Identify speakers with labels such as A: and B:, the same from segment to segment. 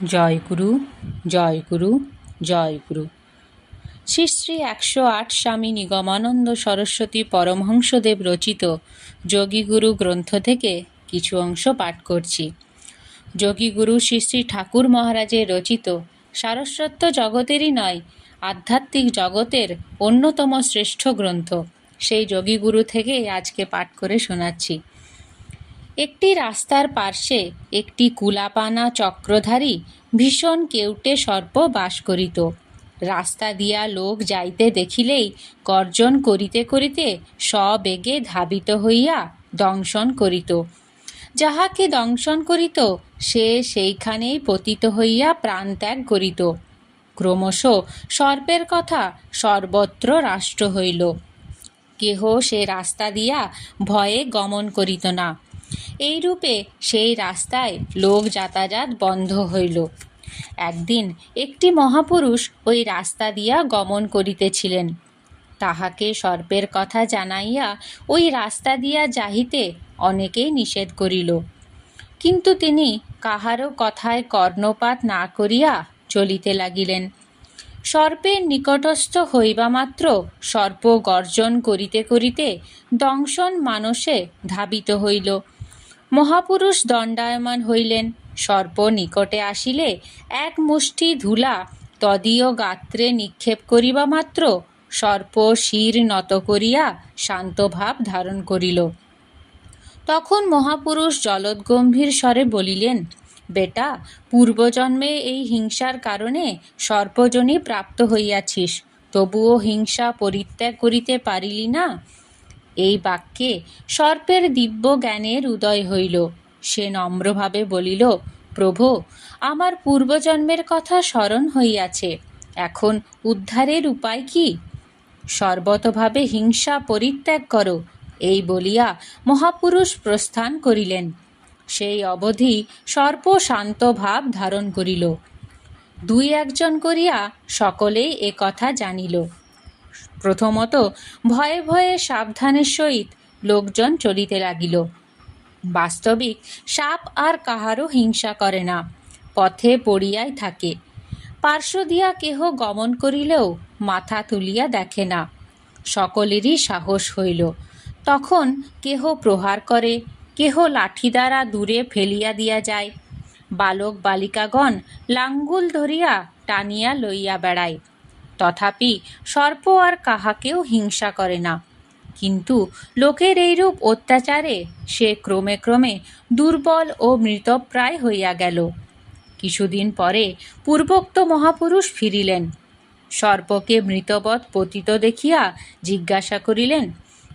A: জয় গুরু, জয় গুরু, জয় গুরু। শ্রী শ্রী 108 স্বামী নিগমানন্দ সরস্বতী পরমহংসদেব রচিত যোগীগুরু গ্রন্থ থেকে কিছু অংশ পাঠ করছি। যোগীগুরু শ্রী শ্রী ঠাকুর মহারাজের রচিত সারস্বত জগতেরই নয়, আধ্যাত্মিক জগতের অন্যতম শ্রেষ্ঠ গ্রন্থ। সেই যোগীগুরু থেকে আজকে পাঠ করে শোনাচ্ছি। একটি রাস্তার পার্শ্বে একটি কুলাপানা চক্রধারী ভীষণ কেউটে সর্প বাস করিত। রাস্তা দিয়া লোক যাইতে দেখিলেই গর্জন করিতে করিতে সবেগে ধাবিত হইয়া দংশন করিত। যাহাকে দংশন করিত সে সেইখানেই পতিত হইয়া প্রাণত্যাগ করিত। ক্রমশ সর্পের কথা সর্বত্র রাষ্ট্র হইল। কেহ সে রাস্তা দিয়া ভয়ে গমন করিত না। এইরূপে সেই রাস্তায় লোক যাতায়াত বন্ধ হইল। একদিন একটি মহাপুরুষ ওই রাস্তা দিয়া গমন করিতেছিলেন। তাহাকে সর্পের কথা জানাইয়া ওই রাস্তা দিয়া যাহিতে অনেকেই নিষেধ করিল, কিন্তু তিনি কাহারও কথায় কর্ণপাত না করিয়া চলিতে লাগিলেন। সর্পের নিকটস্থ হইবা মাত্র সর্প গর্জন করিতে করিতে দংশন মানসে ধাবিত হইল। মহাপুরুষ দণ্ডায়মান হইলেন। সর্প নিকটে আসিলে এক মুষ্টি ধূলা তদীয় গাত্রে নিক্ষেপ করিবা মাত্র সর্প শির নত করিয়া শান্তভাব ধারণ করিল। তখন মহাপুরুষ জলদগম্ভীর স্বরে বলিলেন, বেটা, পূর্বজন্মে এই হিংসার কারণে সর্পজনী প্রাপ্ত হইয়াছিস, তবুও হিংসা পরিত্যাগ করিতে পারিলি না। এই বাক্যে সর্পের দিব্য জ্ঞানের উদয় হইল। সে নম্রভাবে বলিল, প্রভু, আমার পূর্বজন্মের কথা স্মরণ হইয়াছে, এখন উদ্ধারের উপায় কি? সর্বতভাবে হিংসা পরিত্যাগ করো, এই বলিয়া মহাপুরুষ প্রস্থান করিলেন। সেই অবধি সর্প শান্ত ভাব ধারণ করিল। দুই একজন করিয়া সকলেই এ কথা জানিল। প্রথমত ভয়ে ভয়ে সাবধানের সহিত লোকজন চলিতে লাগিল। বাস্তবিক সাপ আর কাহারও হিংসা করে না, পথে পড়িয়াই থাকে। পার্শ্ব দিয়া কেহ গমন করিলেও মাথা তুলিয়া দেখে না। সকলেরই সাহস হইল। তখন কেহ প্রহার করে, কেহ লাঠি দ্বারা দূরে ফেলিয়া দিয়া যায়। বালক বালিকাগণ লাঙ্গুল ধরিয়া টানিয়া লইয়া বেড়ায়। তথাপি সর্প আর কাহাকেও হিংসা করে না। কিন্তু লোকের এইরূপ অত্যাচারে সে ক্রমে ক্রমে দুর্বল ও মৃতপ্রায় হইয়া গেল। কিছুদিন পরে পূর্বোক্ত মহাপুরুষ ফিরিলেন। সর্পকে মৃতবৎ পতিত দেখিয়া জিজ্ঞাসা করিলেন,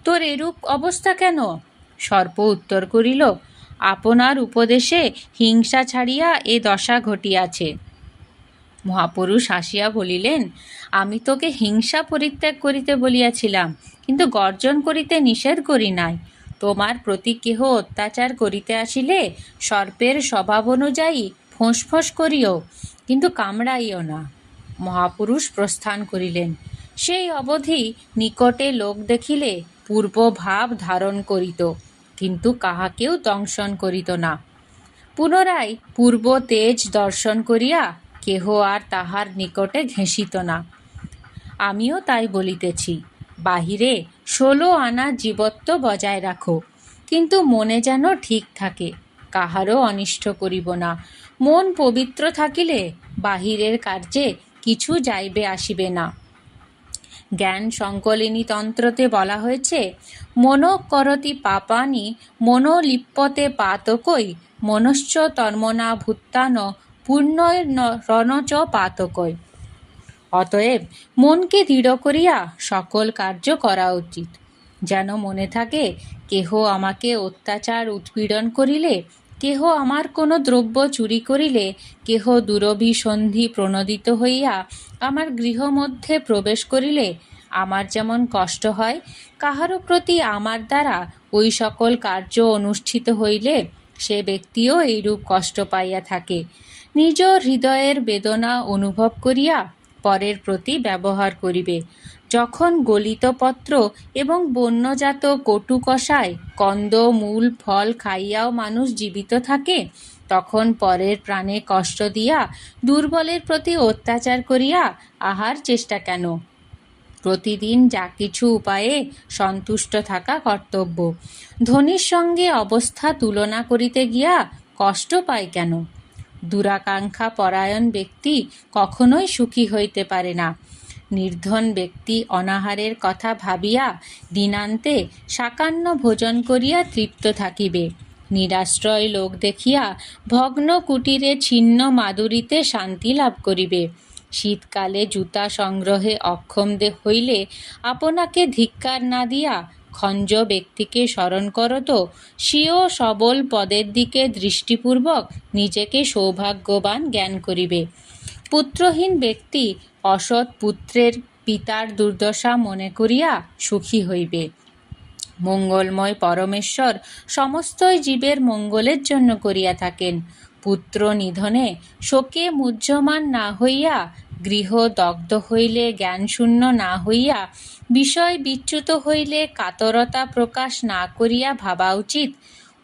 A: তোর এরূপ অবস্থা কেন? সর্প উত্তর করিল, আপনার উপদেশে হিংসা ছাড়িয়া এ দশা ঘটিয়াছে। মহাপুরুষ হাসিয়া বলিলেন, আমি তোকে হিংসা পরিত্যাগ করিতে বলিয়াছিলাম, কিন্তু গর্জন করিতে নিষেধ করি নাই। তোমার প্রতি কেহ অত্যাচার করিতে আসিলে সর্পের স্বভাব অনুযায়ী ফোঁস করিও, কিন্তু কামড়াইও না। মহাপুরুষ প্রস্থান করিলেন। সেই অবধি নিকটে লোক দেখিলে পূর্ব ভাব ধারণ করিত, কিন্তু কাহাকেও দংশন করিত না। পুনরায় পূর্ব তেজ দর্শন করিয়া কেহ আর তাহার নিকটে ঘেঁষিত না। আমিও তাই বলিতেছি, বাহিরে 16 আনা জীবত্ব বজায় রাখো, কিন্তু মনে যেন ঠিক থাকে, কাহারও অনিষ্ট করিব না। মন পবিত্র থাকিলে বাহিরের কার্যে কিছু যাইবে আসিবে না। জ্ঞান সংকলিনী তন্ত্রতে বলা হয়েছে, মনো করতি পাপানি মনো লিপ্যতে পাতকই মনশ্চ তন্মনা ভূত্তান পুণ্যরণচ পাতকই। অতএব মনকে দৃঢ় করিয়া সকল কার্য করা উচিত। যেন মনে থাকে, কেহ আমাকে অত্যাচার উৎপীড়ন করিলে, কেহ আমার কোনো দ্রব্য চুরি করিলে, কেহ দুরভিসন্ধি প্রণোদিত হইয়া আমার গৃহ মধ্যে প্রবেশ করিলে আমার যেমন কষ্ট হয়, কাহারও প্রতি আমার দ্বারা ওই সকল কার্য অনুষ্ঠিত হইলে সে ব্যক্তিও এইরূপ কষ্ট পাইয়া থাকে। নিজ হৃদয়ের বেদনা অনুভব করিয়া পরের প্রতি ব্যবহার করিবে। যখন গলিত পত্র এবং বন্যজাত কটু কষায় কন্দ মূল ফল খাইয়াও মানুষ জীবিত থাকে, তখন পরের প্রাণে কষ্ট দিয়া দুর্বলের প্রতি অত্যাচার করিয়া আহার চেষ্টা কেন? প্রতিদিন যা কিছু উপায়ে সন্তুষ্ট থাকা কর্তব্য। ধনীর সঙ্গে অবস্থা তুলনা করিতে গিয়া কষ্ট পায় কেন? দুরাকাঙ্ক্ষা পরায়ণ ব্যক্তি কখনোই সুখী হইতে পারে না। নির্ধন ব্যক্তি অনাহারের কথা ভাবিয়া দিনান্তে সাকান্ন ভোজন করিয়া তৃপ্ত থাকিবে। নিরাশ্রয় লোক দেখিয়া ভগ্ন কুটিরে ছিন্ন মাদুরিতে শান্তি লাভ করিবে। শীতকালে জুতা সংগ্রহে অক্ষম হইলে আপনাকে ধিক্কার না দিয়া খঞ্জ ব্যক্তিকে স্মরণ করত, স্বীয় সবল পদের দিকে দৃষ্টিপূর্বক নিজেকে সৌভাগ্যবান জ্ঞান করিবে। পুত্রহীন ব্যক্তি অসৎ পুত্রের পিতার দুর্দশা মনে করিয়া সুখী হইবে। মঙ্গলময় পরমেশ্বর সমস্তই জীবের মঙ্গলের জন্য করিয়া থাকেন। পুত্র নিধনে শোকে মুহ্যমান না হইয়া, গৃহ দগ্ধ হইলে জ্ঞানশূন্য না হইয়া, বিষয় বিচ্যুত হইলে কাতরতা প্রকাশ না করিয়া ভাবা উচিত,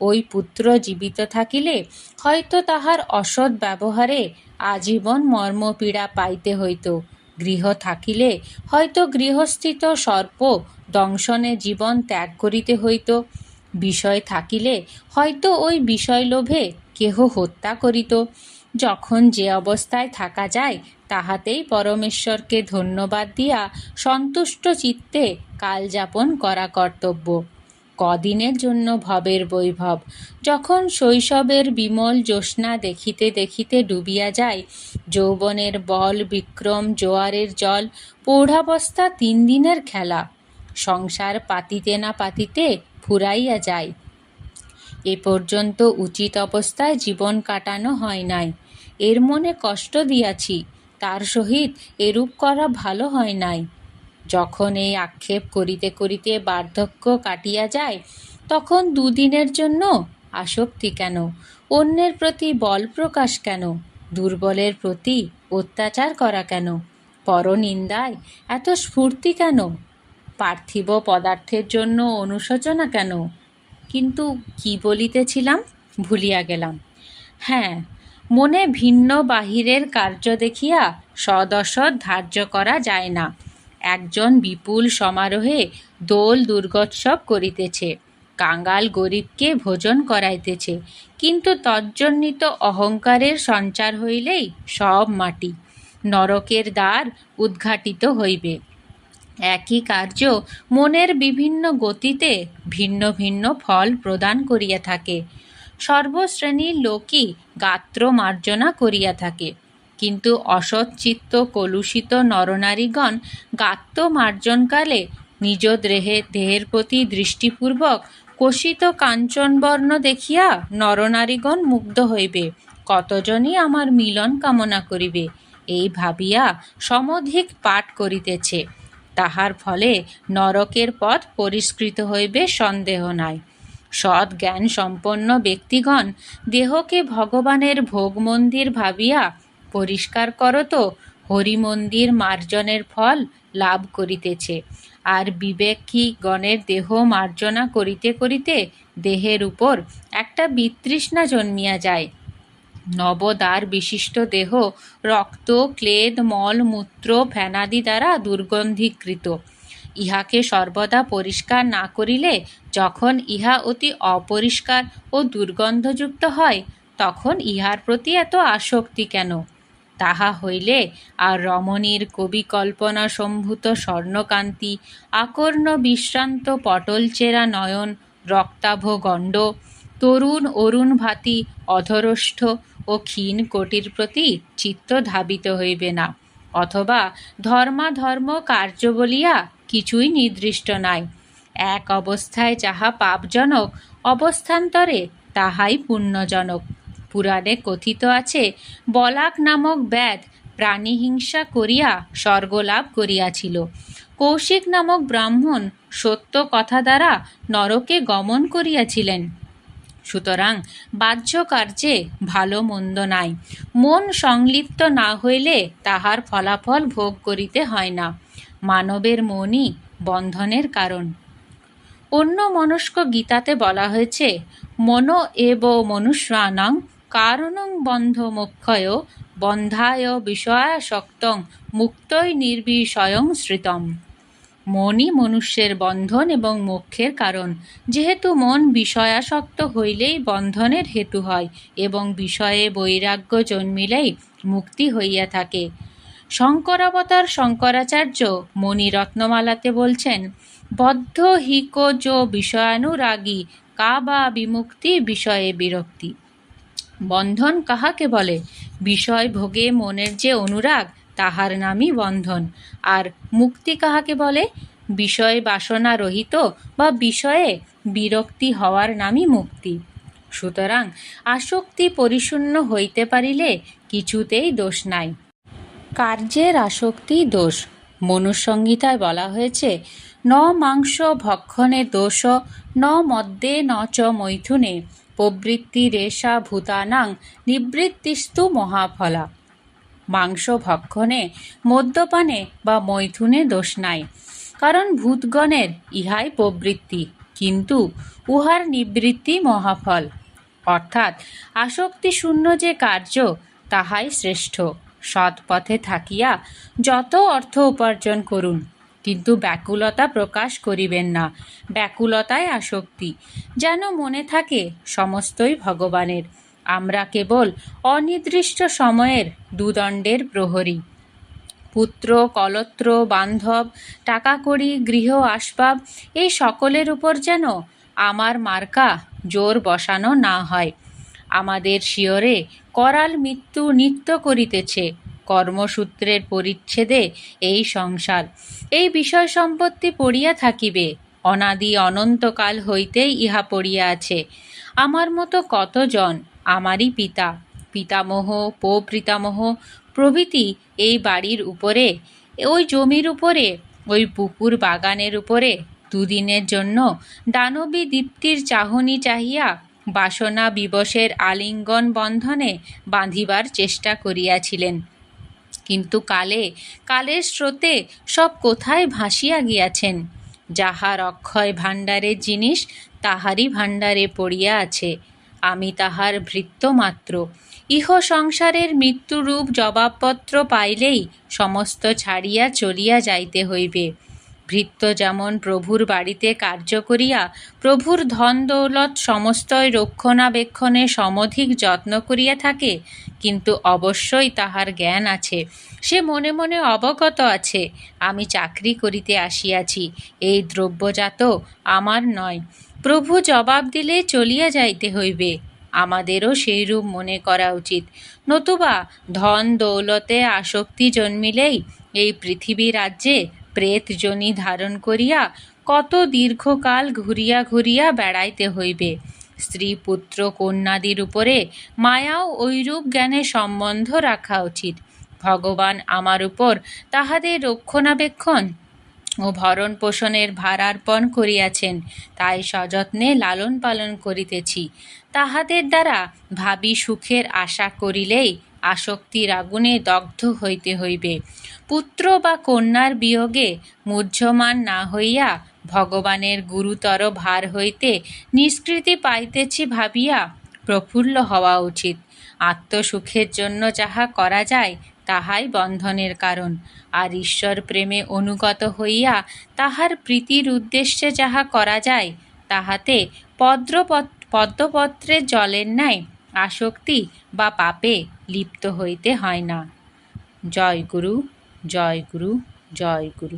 A: ওই পুত্র জীবিত থাকিলে হয়তো তাহার অসৎ ব্যবহারে আজীবন মর্মপীড়া পাইতে হইত। গৃহ থাকিলে হয়তো গৃহস্থিত সর্প দংশনে জীবন ত্যাগ করিতে হইত। বিষয় থাকিলে হয়তো ওই বিষয়লোভে কেহ হত্যা করিত। যখন যে অবস্থায় থাকা যায় তাহাতেই পরমেশ্বরকে ধন্যবাদ দিয়া সন্তুষ্ট চিত্তে কালযাপন করা কর্তব্য। কদিনের জন্য ভবের বৈভব? যখন শৈশবের বিমল জ্যোৎস্না দেখিতে দেখিতে ডুবিয়া যায়, যৌবনের বল বিক্রম জোয়ারের জল, প্রৌঢ়াবস্থা 3 দিনের খেলা। সংসার পাতিতে না পাতিতে ফুরাইয়া যায়। এ পর্যন্ত উচিত অবস্থায় জীবন কাটানো হয় নাই। এর মনে কষ্ট দিয়াছি, তার সহিত এরূপ করা ভালো হয় নাই। যখন এই আক্ষেপ করিতে করিতে বার্ধক্য কাটিয়া যায়, তখন 2 দিনের জন্য আসক্তি কেন? অন্যের প্রতি বল প্রকাশ কেন? দুর্বলের প্রতি অত্যাচার করা কেন? পরনিন্দায় এত স্ফূর্তি কেন? পার্থিব পদার্থের জন্য অনুশোচনা কেন? কিন্তু কি বলিতেছিলাম, ভুলিয়া গেলাম। হ্যাঁ, মনে ভিন্ন বাহিরের কার্য দেখিয়া সদসৎ ধার্য করা যায় না। একজন বিপুল সমারোহে দোল দুর্গোৎসব করিতেছে, কাঙ্গাল গরিবকে ভোজন করাইতেছে, কিন্তু তজ্জনিত অহংকারের সঞ্চার হইলেই সব মাটি। নরকের দ্বার উদ্ঘাটিত হইবে। একই কার্য মনের বিভিন্ন গতিতে ভিন্ন ভিন্ন ফল প্রদান করিয়া থাকে। সর্বশ্রেণীর লোকই গাত্র মার্জনা করিয়া থাকে, কিন্তু অসৎচিত্ত কলুষিত নরনারীগণ গাত্র মার্জনকালে নিজ দেহের প্রতি দৃষ্টিপূর্বক কোষিত কাঞ্চনবর্ণ দেখিয়া নরনারীগণ মুগ্ধ হইবে। কতজনই আমার মিলন কামনা করিবে, এই ভাবিয়া সমধিক পাঠ করিতেছে। তাহার ফলে নরকের পথ পরিষ্কৃত হইবে, সন্দেহ নাই। সৎ জ্ঞান সম্পন্ন ব্যক্তিগণ দেহকে ভগবানের ভোগমন্দির ভাবিয়া পরিষ্কার করত হরিমন্দির মার্জনের ফল লাভ করিতেছে। আর বিবেকী গণের দেহ মার্জনা করিতে করিতে দেহের উপর একটা বিতৃষ্ণা জন্মিয়া যায়। নবদ্বার বিশিষ্ট দেহ রক্ত, ক্লেদ, মল, মূত্র, ফেনাদি দ্বারা দুর্গন্ধীকৃত। ইহাকে সর্বদা পরিষ্কার না করিলে যখন ইহা অতি অপরিষ্কার ও দুর্গন্ধযুক্ত হয়, তখন ইহার প্রতি এত আসক্তি কেন? তাহা হইলে আর রমণীর কবিকল্পনা সম্ভূত স্বর্ণকান্তি, আকর্ণ বিশ্রান্ত পটলচেরা নয়ন, রক্তাভ গণ্ড, তরুণ অরুণ ভাতি অধরষ্ঠ ও ক্ষীণ কোটির প্রতি চিত্ত ধাবিত হইবে না। অথবা ধর্মাধর্ম কার্য বলিয়া কিছুই নির্দিষ্ট নাই। এক অবস্থায় যাহা পাপজনক, অবস্থান্তরে তাহাই পুণ্যজনক। পুরাণে কথিত আছে, বলাক নামক ব্যাধ প্রাণীহিংসা করিয়া স্বর্গলাভ করিয়াছিল। কৌশিক নামক ব্রাহ্মণ সত্য কথা দ্বারা নরকে গমন করিয়াছিলেন। সুতরাং বাহ্য কার্যে ভালো মন্দ নাই। মন সংলিপ্ত না হইলে তাহার ফলাফল ভোগ করিতে হয় না। মানবের মনই বন্ধনের কারণ। অন্য মনস্ক গীতাতে বলা হয়েছে, মনো এব মনুষ্যানাং কারণং বন্ধ মোক্ষয় বন্ধায় বিষয়াসক্তং মুক্তই নির্বিষয়ং শ্রিতম। মনই মনুষ্যের বন্ধন এবং মোক্ষের কারণ। যেহেতু মন বিষয়াসক্ত হইলেই বন্ধনের হেতু হয় এবং বিষয়ে বৈরাগ্য জন্মিলেই মুক্তি হইয়া থাকে। শঙ্করাবতার শঙ্করাচার্য মণিরত্নমালাতে বলছেন, বদ্ধ হিক যো বিষয়ানুরাগী কা বা বিমুক্তি বিষয়ে বিরক্তি। বন্ধন কাহাকে বলে? বিষয় ভোগে মনের যে অনুরাগ, তাহার নামই বন্ধন। আর মুক্তি কাহাকে বলে? বিষয় বাসনা রহিত বা বিষয়ে বিরক্তি হওয়ার নামই মুক্তি। সুতরাং আসক্তি পরিশূন্য হইতে পারিলে কিছুতেই দোষ নাই। কার্যের আসক্তি দোষ। মনুসংহিতায় বলা হয়েছে, ন মাংস ভক্ষণে দোষ, ন মদ্যে ন চ মৈথুনে, প্রবৃত্তিরেষা ভূতানাং নিবৃত্তিস্তু মহাফলা। মাংস ভক্ষণে, মদ্যপানে বা মৈথুনে দোষ নাই, কারণ ভূতগণের ইহাই প্রবৃত্তি, কিন্তু উহার নিবৃত্তি মহাফল। অর্থাৎ আসক্তি শূন্য যে কার্য, তাহাই শ্রেষ্ঠ। সৎ পথে থাকিয়া যত অর্থ উপার্জন করুন, কিন্তু ব্যাকুলতা প্রকাশ করিবেন না। ব্যাকুলতায় আসক্তি। যেন মনে থাকে সমস্তই ভগবানের। আমরা কেবল অনির্দিষ্ট সময়ের দুদণ্ডের প্রহরী। পুত্র, কলত্র, বান্ধব, টাকা কড়ি, গৃহ আসবাব, এই সকলের উপর যেন আমার মার্কা জোর বসানো না হয়। আমাদের শিয়রে করাল মৃত্যু নৃত্য করিতেছে। কর্মসূত্রের পরিচ্ছেদে এই সংসার, এই বিষয় সম্পত্তি পড়িয়া থাকিবে। অনাদি অনন্তকাল হইতেই ইহা পড়িয়া আছে। আমার মতো কতজন, আমারই পিতা, পিতামহ, প্রপিতামহ প্রভৃতি এই বাড়ির উপরে, ওই জমির উপরে, ওই পুকুর বাগানের উপরে দুদিনের জন্য দানবী দীপ্তির চাহনি চাহিয়া বাসনা বিবশের আলিঙ্গন বন্ধনে বাঁধিবার চেষ্টা করিয়াছিলেন। কিন্তু কালের স্রোতে সব কোথায় ভাসিয়া গিয়াছেন। যাহার অক্ষয় ভাণ্ডারের জিনিস তাহারই ভাণ্ডারে পড়িয়া আছে। আমি তাহার ভৃত্য মাত্র। ইহ সংসারের মৃত্যুরূপ জবাবপত্র পাইলেই সমস্ত ছাড়িয়া চলিয়া যাইতে হইবে। ভৃত্য যেমন প্রভুর বাড়িতে কার্য করিয়া প্রভুর ধন দৌলত সমস্তই রক্ষণাবেক্ষণে সমধিক যত্ন করিয়া থাকে, কিন্তু অবশ্যই তাহার জ্ঞান আছে, সে মনে মনে অবগত আছে, আমি চাকরি করিতে আসিয়াছি, এই দ্রব্যজাত আমার নয়। প্রভু জবাব দিলে চলিয়া যাইতে হইবে। আমাদেরও সেইরূপ মনে করা উচিত। নতুবা ধন দৌলতে আসক্তি জন্মিলেই এই পৃথিবী রাজ্যে প্রেত যোনি ধারণ করিয়া কত দীর্ঘকাল ঘুরিয়া ঘুরিয়া বেড়াইতে হইবে। স্ত্রী পুত্র কন্যাদির উপরে মায়াও ঐরূপ জ্ঞানে সম্বন্ধ রাখা উচিত। ভগবান আমার উপর তাহাদের রক্ষণাবেক্ষণ ও ভরণ পোষণের ভারার্পণ করিয়াছেন, তাই সযত্নে লালন পালন করিতেছি। তাহাদের দ্বারা ভাবি সুখের আশা করিলেই আসক্তির আগুনে দগ্ধ হইতে হইবে। পুত্র বা কন্যার বিয়োগে মূহ্যমান না হইয়া ভগবানের গুরুতর ভার হইতে নিষ্কৃতি পাইতেছি ভাবিয়া প্রফুল্ল হওয়া উচিত। আত্মসুখের জন্য যাহা করা যায় তাহাই বন্ধনের কারণ, আর ঈশ্বর প্রেমে অনুগত হইয়া তাহার প্রীতির উদ্দেশ্যে যাহা করা যায় তাহাতে পদ্মপত্রের জলের ন্যায় আসক্তি বা পাপে লিপ্ত হইতে হয় না। জয় গুরু, জয় গুরু, জয় গুরু।